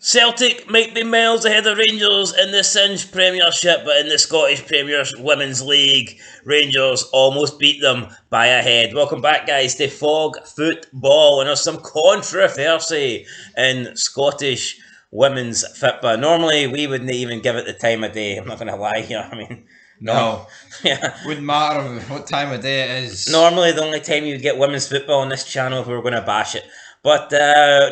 Celtic might be miles ahead of Rangers in the Singe Premiership, but in the Scottish Premier Women's League, Rangers almost beat them by a head. Welcome back, guys, to Fog Football, and there's some controversy in Scottish women's football. Normally, we wouldn't even give it the time of day. I'm not going to lie here. I mean, no, yeah, wouldn't matter what time of day it is. Normally, the only time you get women's football on this channel if we were going to bash it. But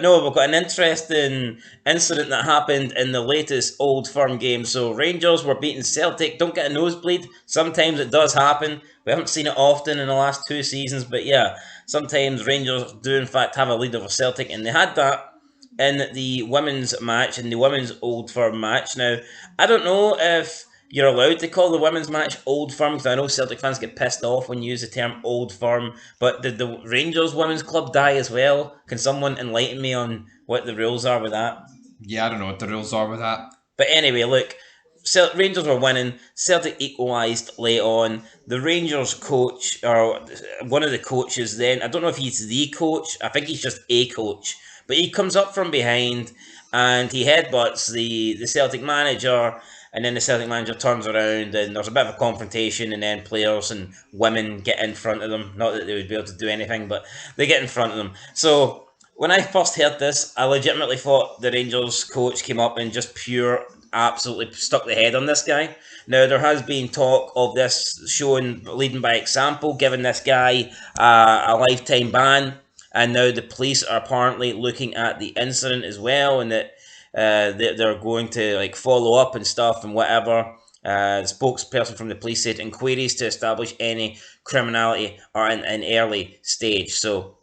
no, we've got an interesting incident that happened in the latest Old Firm game. So Rangers were beating Celtic. Don't get a nosebleed. Sometimes it does happen. We haven't seen it often in the last 2 seasons. But yeah, sometimes Rangers do in fact have a lead over Celtic. And they had that in the women's match, in the women's Old Firm match. Now, I don't know if you're allowed to call the women's match Old Firm, because I know Celtic fans get pissed off when you use the term Old Firm, but did the Rangers Women's Club die as well? Can someone enlighten me on what the rules are with that? Yeah, I don't know what the rules are with that. But anyway, look, Rangers were winning, Celtic equalised late on. The Rangers coach, or one of the coaches then, I don't know if he's the coach, I think he's just a coach, but he comes up from behind and he headbutts the Celtic manager. And then the Celtic manager turns around and there's a bit of a confrontation, and then players and women get in front of them. Not that they would be able to do anything, but they get in front of them. So when I first heard this, I legitimately thought the Rangers coach came up and just absolutely stuck the head on this guy. Now, there has been talk of this showing leading by example, giving this guy a lifetime ban. And now the police are apparently looking at the incident as well, and that they're going to follow up and stuff and whatever. The spokesperson from the police said inquiries to establish any criminality are in an early stage. So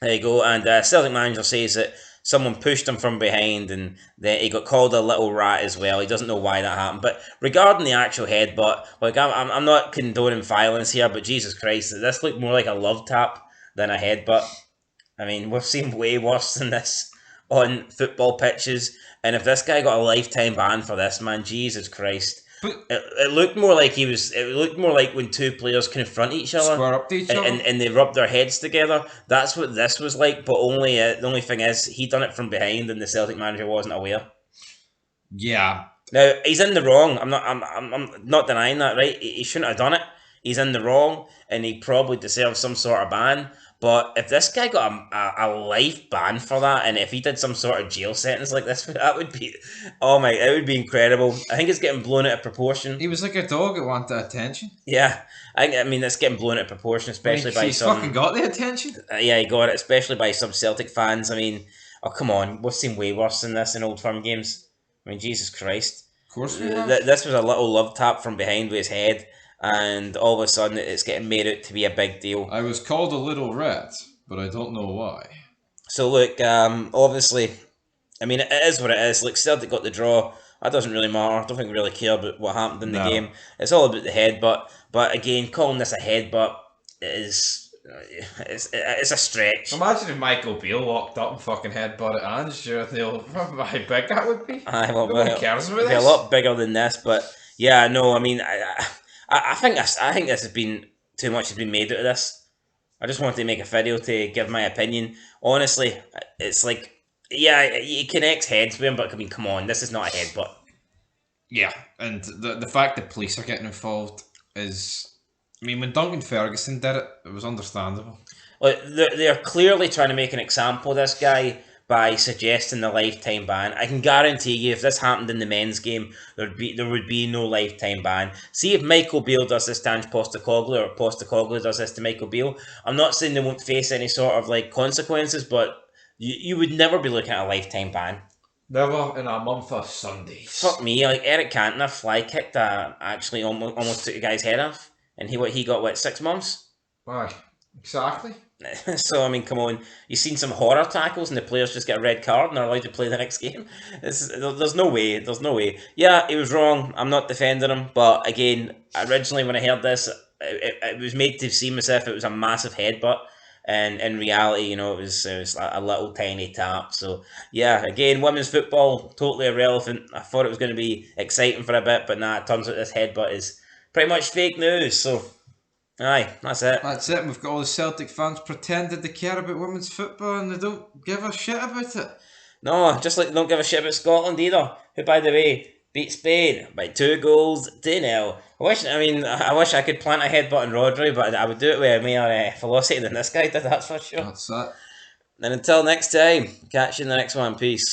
there you go. And Celtic manager says that someone pushed him from behind and that he got called a little rat as well. He doesn't know why that happened. But regarding the actual headbutt, I'm not condoning violence here, but Jesus Christ, this looked more like a love tap than a headbutt. I mean, we've seen way worse than this on football pitches, and if this guy got a lifetime ban for this, man, Jesus Christ. But it looked more like it looked more like when two players confront each other, square up to each other, and they rub their heads together. That's what this was like, but only the only thing is he done it from behind and the Celtic manager wasn't aware. Yeah. Now, he's in the wrong. I'm not denying that, right? He shouldn't have done it. He's in the wrong, and he probably deserves some sort of ban. But if this guy got a life ban for that, and if he did some sort of jail sentence like this, that would be, it would be incredible. I think it's getting blown out of proportion. He was like a dog that wanted attention. Yeah, I mean, it's getting blown out of proportion, especially by some... He's fucking got the attention. Yeah, he got it, especially by some Celtic fans. I mean, oh, come on, we've seen way worse than this in Old Firm games. I mean, Jesus Christ. Of course we have. This was a little love tap from behind with his head, and all of a sudden it's getting made out to be a big deal. I was called a little rat, but I don't know why. So look, obviously, I mean, it is what it is. Look, Celtic got the draw. That doesn't really matter. I don't think we really care about what happened in the game. It's all about the headbutt. But again, calling this a headbutt is... It's a stretch. Imagine if Michael Beale walked up and fucking headbutted Ange. How big that would be? Nobody cares about this. It'd be a lot bigger than this, but yeah, no. I mean, I think this has been too much has been made out of this. I just wanted to make a video to give my opinion. Honestly, it's like, yeah, he connects heads with him, but I mean, come on, this is not a headbutt. Yeah, and the fact that police are getting involved is... I mean, when Duncan Ferguson did it, it was understandable. Like, they're clearly trying to make an example of this guy by suggesting the lifetime ban. I can guarantee you, if this happened in the men's game, there would be no lifetime ban. See if Michael Beale does this to Ange Postecoglou, or Postecoglou does this to Michael Beale. I'm not saying they won't face any sort of consequences, but you would never be looking at a lifetime ban. Never in a month of Sundays. Fuck me, Eric Cantona fly kicked actually almost took a guy's head off. And he got, 6 months? Aye, exactly. So, I mean, come on. You've seen some horror tackles and the players just get a red card and are allowed to play the next game? There's no way. There's no way. Yeah, he was wrong. I'm not defending him. But, again, originally when I heard this, it was made to seem as if it was a massive headbutt. And in reality, it was a little tiny tap. So, yeah, again, women's football, totally irrelevant. I thought it was going to be exciting for a bit, but nah, it turns out this headbutt is pretty much fake news, so aye, that's it. That's it. We've got all the Celtic fans pretending they care about women's football and they don't give a shit about it. No, just like they don't give a shit about Scotland either, who, by the way, beat Spain by 2-0. I wish I could plant a headbutt on Rodri, but I would do it with more velocity than this guy did, that's for sure. That's it. And until next time, catch you in the next one. Peace.